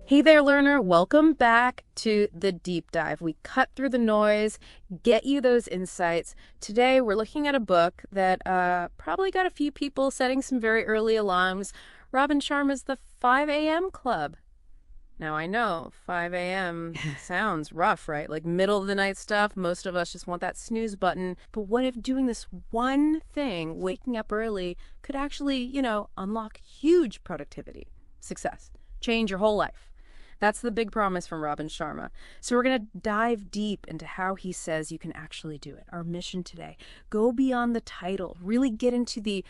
Hey there, learner. Welcome back to the deep dive. We cut through the noise, get you those insights. Today, we're looking at a book that probably got a few people setting some very early alarms. Robin Sharma's The 5 a.m. Club. Now, I know 5 a.m. sounds rough, right? Like middle of the night stuff. Most of us just want that snooze button. But what if doing this one thing, waking up early, could actually, unlock huge productivity, success, change your whole life? That's the big promise from Robin Sharma. So we're going to dive deep into how he says you can actually do it. Our mission today, go beyond the title, really get into the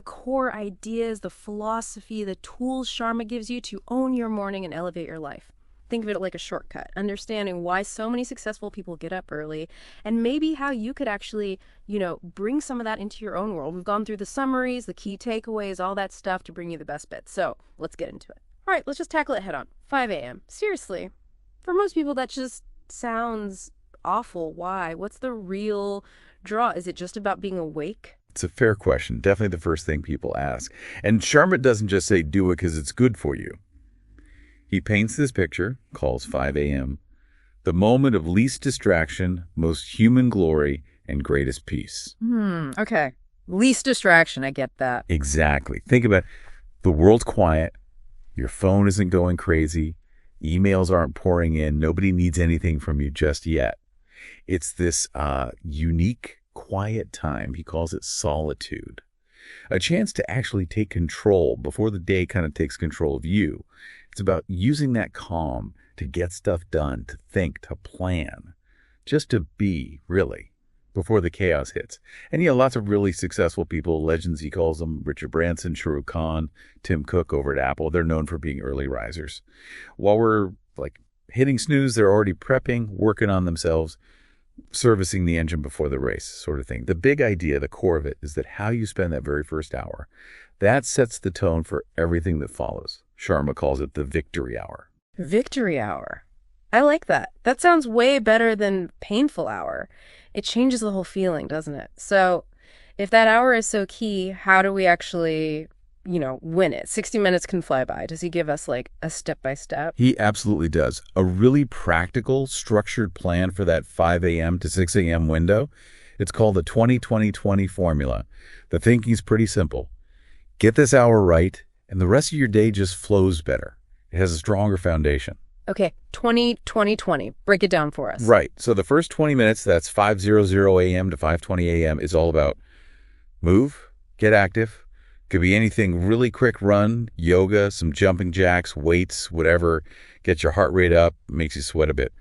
core ideas, the philosophy, the tools Sharma gives you to own your morning and elevate your life. Think of it like a shortcut, understanding why so many successful people get up early and maybe how you could actually, bring some of that into your own world. We've gone through the summaries, the key takeaways, all that stuff to bring you the best bits. So let's get into it. All right, let's just tackle it head on. 5 a.m. Seriously, for most people, that just sounds awful. Why? What's the real draw? Is it just about being awake? It's a fair question. Definitely the first thing people ask. And Sharma doesn't just say do it because it's good for you. He paints this picture, calls 5 a.m., the moment of least distraction, most human glory, and greatest peace. Okay. Least distraction, I get that. Exactly. Think about it. The world's quiet. Your phone isn't going crazy. Emails aren't pouring in. Nobody needs anything from you just yet. It's this unique, quiet time. He calls it solitude. A chance to actually take control before the day kind of takes control of you. It's about using that calm to get stuff done, to think, to plan. Just to be, really, before the chaos hits. And lots of really successful people, legends he calls them, Richard Branson, Shah Rukh Khan, Tim Cook over at Apple. They're known for being early risers. While we're hitting snooze, they're already prepping, working on themselves, servicing the engine before the race sort of thing. The big idea, the core of it, is that how you spend that very first hour, that sets the tone for everything that follows. Sharma calls it the victory hour. Victory hour. I like that. That sounds way better than painful hour. It changes the whole feeling, doesn't it? So if that hour is so key, how do we actually, win it? 60 minutes can fly by. Does he give us a step-by-step? He absolutely does. A really practical, structured plan for that 5 a.m. to 6 a.m. window. It's called the 20-20-20 formula. The thinking's pretty simple. Get this hour right, and the rest of your day just flows better. It has a stronger foundation. Okay, 20-20-20. Break it down for us. Right. So the first 20 minutes, that's 5:00 a.m. to 5:20 a.m., is all about move, get active. Could be anything really quick, run, yoga, some jumping jacks, weights, whatever. Get your heart rate up, makes you sweat a bit.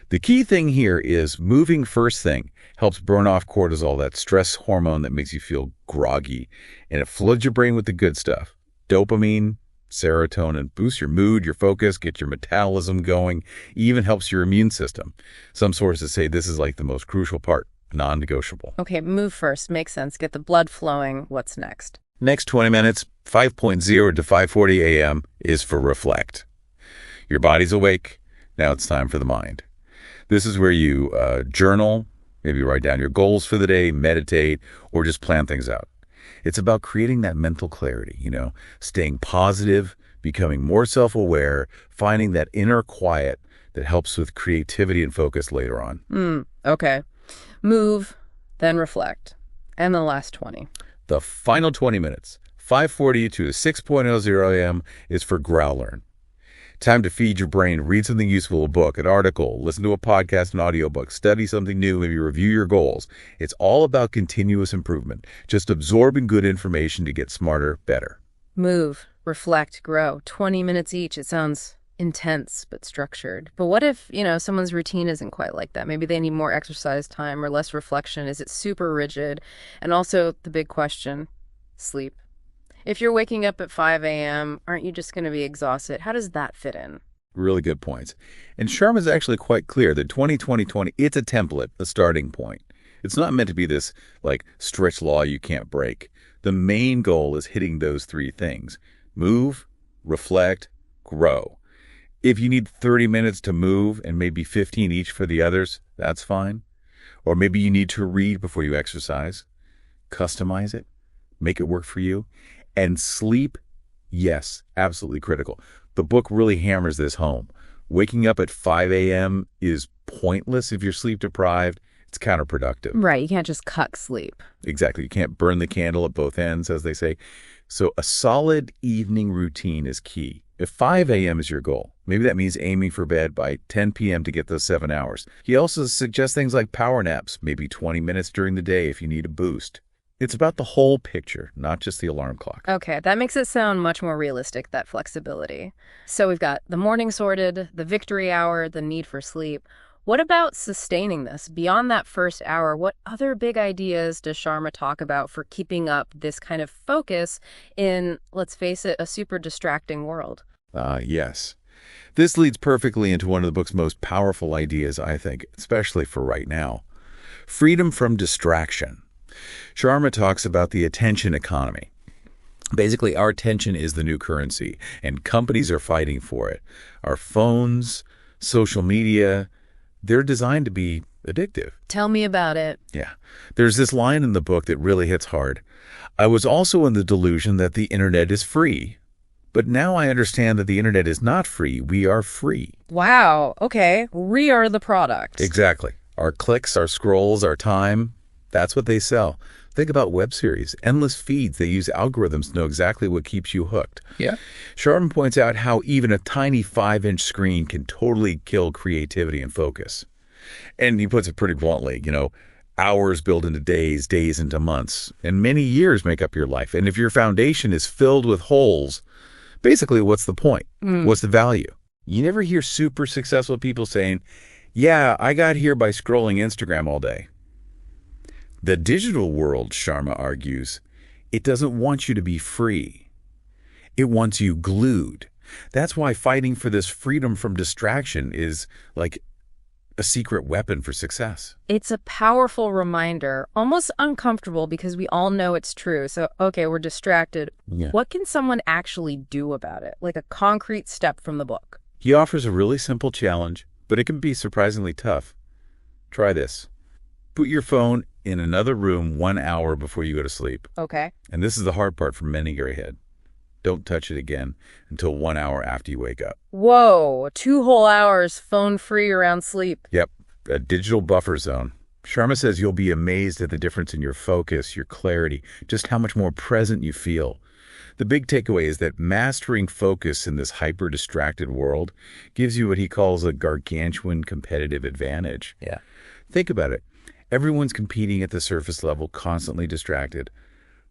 The key thing here is moving first thing helps burn off cortisol, that stress hormone that makes you feel groggy. And it floods your brain with the good stuff. Dopamine, serotonin, boosts your mood, your focus, get your metabolism going, even helps your immune system. Some sources say this is the most crucial part, non-negotiable. Okay, move first. Makes sense. Get the blood flowing. What's next? Next 20 minutes, 5:00 to 5:40 a.m. is for reflect. Your body's awake. Now it's time for the mind. This is where you journal, maybe write down your goals for the day, meditate, or just plan things out. It's about creating that mental clarity, staying positive, becoming more self-aware, finding that inner quiet that helps with creativity and focus later on. Okay. Move, then reflect. And the last 20. The final 20 minutes, 5:40 to 6:00 a.m. is for growl learn. Time to feed your brain, read something useful, a book, an article, listen to a podcast, an audiobook, study something new, maybe review your goals. It's all about continuous improvement, just absorbing good information to get smarter, better. Move, reflect, grow. 20 minutes each. It sounds intense but structured. But what if, someone's routine isn't quite like that? Maybe they need more exercise time or less reflection. Is it super rigid? And also the big question, sleep. If you're waking up at 5 a.m., aren't you just going to be exhausted? How does that fit in? Really good points. And Sharma's actually quite clear that 20-20-20, it's a template, a starting point. It's not meant to be this stretch law you can't break. The main goal is hitting those three things. Move, reflect, grow. If you need 30 minutes to move and maybe 15 each for the others, that's fine. Or maybe you need to read before you exercise. Customize it. Make it work for you. And sleep Yes, absolutely critical. The book really hammers this home. Waking up at 5 a.m. is pointless if you're sleep deprived. It's counterproductive. Right, you can't just cuck sleep. Exactly. You can't burn the candle at both ends, as they say. So a solid evening routine is key. If 5 a.m. is your goal, maybe that means aiming for bed by 10 p.m. to get those 7 hours. He also suggests things like power naps, maybe 20 minutes during the day if you need a boost. It's about the whole picture, not just the alarm clock. Okay, that makes it sound much more realistic, that flexibility. So we've got the morning sorted, the victory hour, the need for sleep. What about sustaining this? Beyond that first hour, what other big ideas does Sharma talk about for keeping up this kind of focus in, let's face it, a super distracting world? Yes. This leads perfectly into one of the book's most powerful ideas, I think, especially for right now. Freedom from distraction. Sharma talks about the attention economy. Basically, our attention is the new currency, and companies are fighting for it. Our phones, social media, they're designed to be addictive. Tell me about it. Yeah. There's this line in the book that really hits hard. I was also in the delusion that the internet is free. But now I understand that the internet is not free. We are free. Wow. Okay. We are the product. Exactly. Our clicks, our scrolls, our time, that's what they sell. Think about web series, endless feeds. They use algorithms to know exactly what keeps you hooked. Yeah. Sharma points out how even a tiny 5-inch screen can totally kill creativity and focus. And he puts it pretty bluntly, hours build into days, days into months, and many years make up your life. And if your foundation is filled with holes, basically, what's the point? What's the value? You never hear super successful people saying, yeah, I got here by scrolling Instagram all day. The digital world, Sharma argues, it doesn't want you to be free. It wants you glued. That's why fighting for this freedom from distraction is like a secret weapon for success. It's a powerful reminder, almost uncomfortable because we all know it's true. So, okay, we're distracted. Yeah. What can someone actually do about it? Like a concrete step from the book. He offers a really simple challenge, but it can be surprisingly tough. Try this. Put your phone in another room 1 hour before you go to sleep. Okay. And this is the hard part for many gray head. Don't touch it again until 1 hour after you wake up. Whoa, 2 whole hours phone-free around sleep. Yep, a digital buffer zone. Sharma says you'll be amazed at the difference in your focus, your clarity, just how much more present you feel. The big takeaway is that mastering focus in this hyper-distracted world gives you what he calls a gargantuan competitive advantage. Yeah. Think about it. Everyone's competing at the surface level, constantly distracted.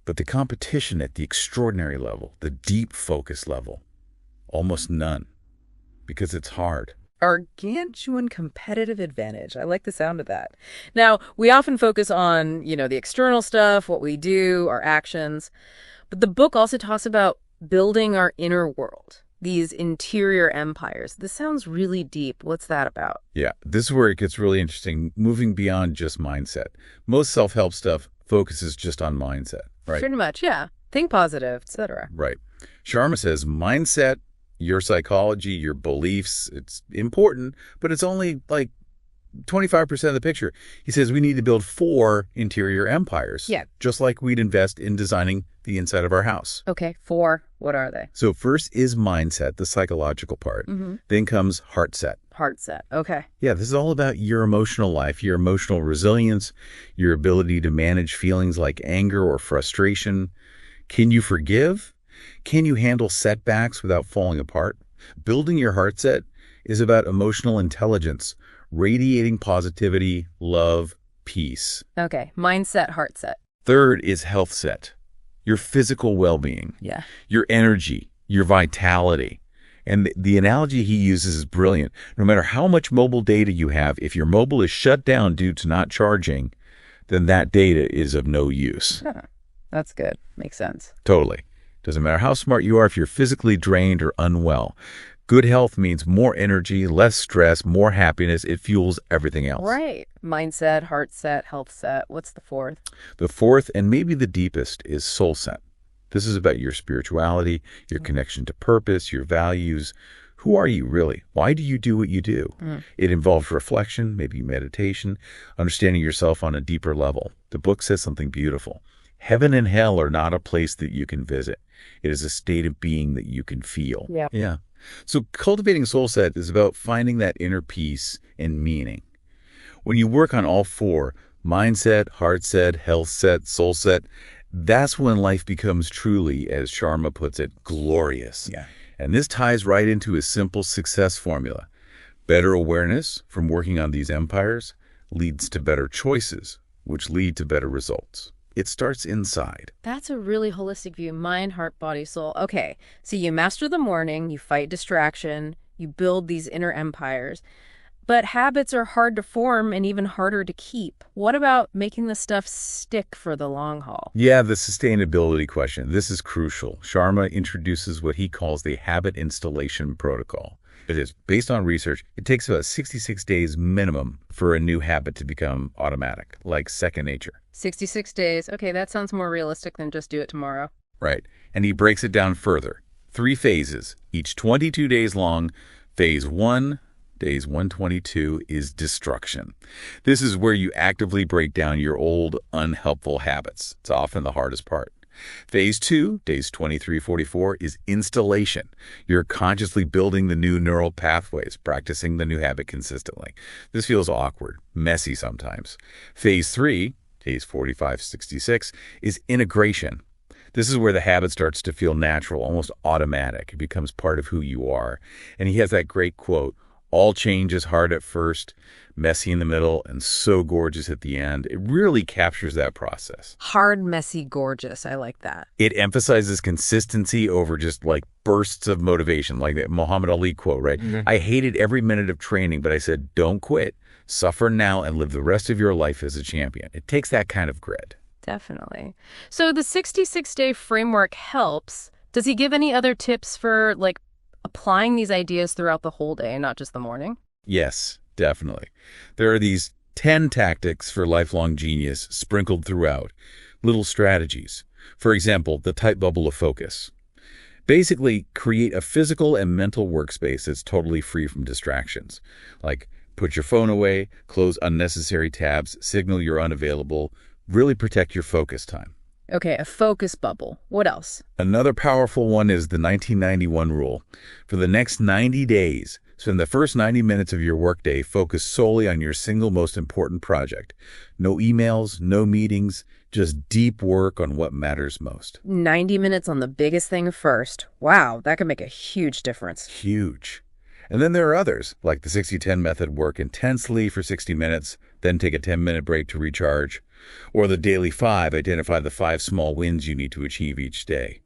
But the competition at the extraordinary level, the deep focus level, almost none. Because it's hard. Gargantuan competitive advantage. I like the sound of that. Now, we often focus on, the external stuff, what we do, our actions. But the book also talks about building our inner world, these interior empires. This sounds really deep. What's that about? Yeah, this is where it gets really interesting, moving beyond just mindset. Most self-help stuff focuses just on mindset, right? Pretty much, yeah. Think positive, etc. Right. Sharma says mindset, your psychology, your beliefs, it's important, but it's only like 25% of the picture. He says we need to build 4 interior empires. Yeah. Just like we'd invest in designing the inside of our house. Okay, 4. What are they? So first is mindset, the psychological part. Then comes Heartset. Heartset. Okay. Yeah, this is all about your emotional life, your emotional resilience, your ability to manage feelings like anger or frustration. Can you forgive? Can you handle setbacks without falling apart? Building your Heartset is about emotional intelligence, radiating positivity, love, peace. Okay, mindset, Heartset. Third is Healthset, your physical well-being, Yeah. your energy, your vitality. And the analogy he uses is brilliant. No matter how much mobile data you have, if your mobile is shut down due to not charging, then that data is of no use. Huh. That's good. Makes sense. Totally. Doesn't matter how smart you are if you're physically drained or unwell. Good health means more energy, less stress, more happiness. It fuels everything else. Right. Mindset, Heartset, Healthset. What's the 4th? The 4th, and maybe the deepest, is Soulset. This is about your spirituality, your connection to purpose, your values. Who are you really? Why do you do what you do? It involves reflection, maybe meditation, understanding yourself on a deeper level. The book says something beautiful. Heaven and hell are not a place that you can visit. It is a state of being that you can feel. Yeah. Yeah. So cultivating Soulset is about finding that inner peace and meaning. When you work on all four, mindset, heartset, healthset, soulset, that's when life becomes truly, as Sharma puts it, glorious. Yeah. And this ties right into his simple success formula. Better awareness from working on these empires leads to better choices, which lead to better results. It starts inside. That's a really holistic view. Mind, heart, body, soul. Okay, so you master the morning, you fight distraction, you build these inner empires. But habits are hard to form and even harder to keep. What about making the stuff stick for the long haul? Yeah, the sustainability question. This is crucial. Sharma introduces what he calls the habit installation protocol. It is based on research. It takes about 66 days minimum for a new habit to become automatic, like second nature. 66 days. Okay, that sounds more realistic than just do it tomorrow. Right. And he breaks it down further. 3 phases, each 22 days long. Phase 1, days 122, is destruction. This is where you actively break down your old, unhelpful habits. It's often the hardest part. Phase 2, days 23-44, is installation. You're consciously building the new neural pathways, practicing the new habit consistently. This feels awkward, messy sometimes. Phase 3, days 45-66, is integration. This is where the habit starts to feel natural, almost automatic. It becomes part of who you are. And he has that great quote, "All change is hard at first, messy in the middle, and so gorgeous at the end." It really captures that process. Hard, messy, gorgeous. I like that. It emphasizes consistency over just like bursts of motivation, like that Muhammad Ali quote, right? I hated every minute of training, but I said, don't quit. Suffer now and live the rest of your life as a champion. It takes that kind of grit. Definitely. So the 66-day framework helps. Does he give any other tips for, like, applying these ideas throughout the whole day, not just the morning? Yes, definitely. There are these 10 tactics for lifelong genius sprinkled throughout, little strategies. For example, the tight bubble of focus. Basically, create a physical and mental workspace that's totally free from distractions. Like, put your phone away, close unnecessary tabs, signal you're unavailable, really protect your focus time. Okay, a focus bubble. What else? Another powerful one is the 1991 rule. For the next 90 days, spend the first 90 minutes of your workday focused solely on your single most important project. No emails, no meetings, just deep work on what matters most. 90 minutes on the biggest thing first. Wow, that could make a huge difference. Huge. And then there are others, like the 60-10 method: work intensely for 60 minutes, then take a 10-minute break to recharge. Or the daily 5, identify the 5 small wins you need to achieve each day.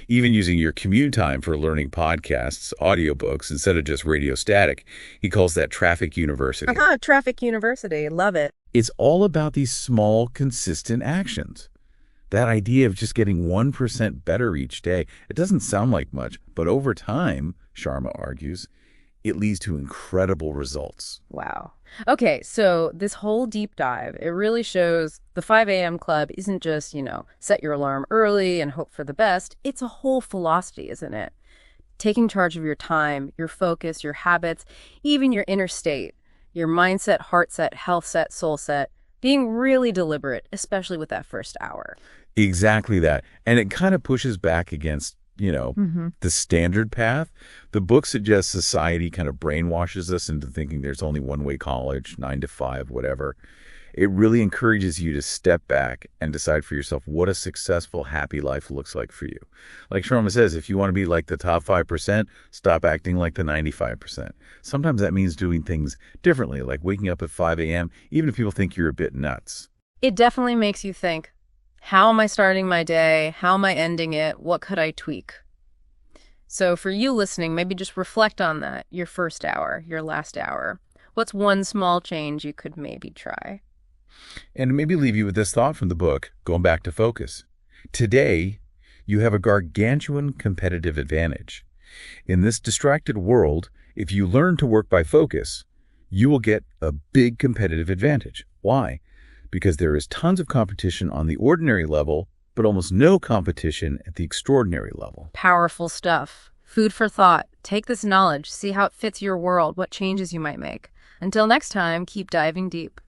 Even using your commute time for learning podcasts, audiobooks, instead of just radio static, he calls that traffic university. Traffic University. Love it. It's all about these small, consistent actions. That idea of just getting 1% better each day, it doesn't sound like much, but over time, Sharma argues, it leads to incredible results. Wow. Okay, so this whole deep dive, it really shows the 5 a.m. club isn't just, set your alarm early and hope for the best. It's a whole philosophy, isn't it? Taking charge of your time, your focus, your habits, even your inner state, your mindset, heartset, healthset, soulset, being really deliberate, especially with that first hour. Exactly that. And it kind of pushes back against the standard path. The book suggests society kind of brainwashes us into thinking there's only one-way college, 9 to 5, whatever. It really encourages you to step back and decide for yourself what a successful, happy life looks like for you. Like Sharma says, if you want to be like the top 5%, stop acting like the 95%. Sometimes that means doing things differently, like waking up at 5 a.m., even if people think you're a bit nuts. It definitely makes you think, how am I starting my day? How am I ending it? What could I tweak? So for you listening, maybe just reflect on that, your first hour, your last hour. What's one small change you could maybe try? And maybe leave you with this thought from the book, going back to focus. Today, you have a gargantuan competitive advantage. In this distracted world, if you learn to work by focus, you will get a big competitive advantage. Why? Because there is tons of competition on the ordinary level, but almost no competition at the extraordinary level. Powerful stuff. Food for thought. Take this knowledge, see how it fits your world, what changes you might make. Until next time, keep diving deep.